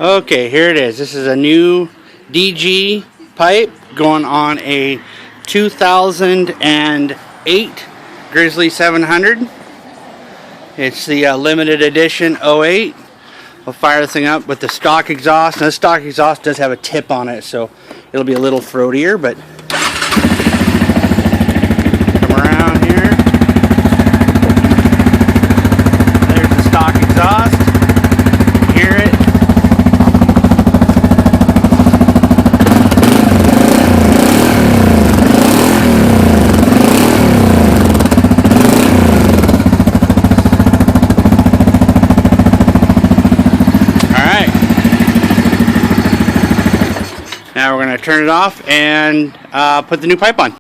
Okay, here it is. This is a new DG pipe going on a 2008 Grizzly 700. It's the limited edition 08. We'll fire this thing up with the stock exhaust. Now, the stock exhaust does have a tip on it, so it'll be a little throatier, but come around here. There's the stock exhaust. Hear it. Now we're going to turn it off and put the new pipe on.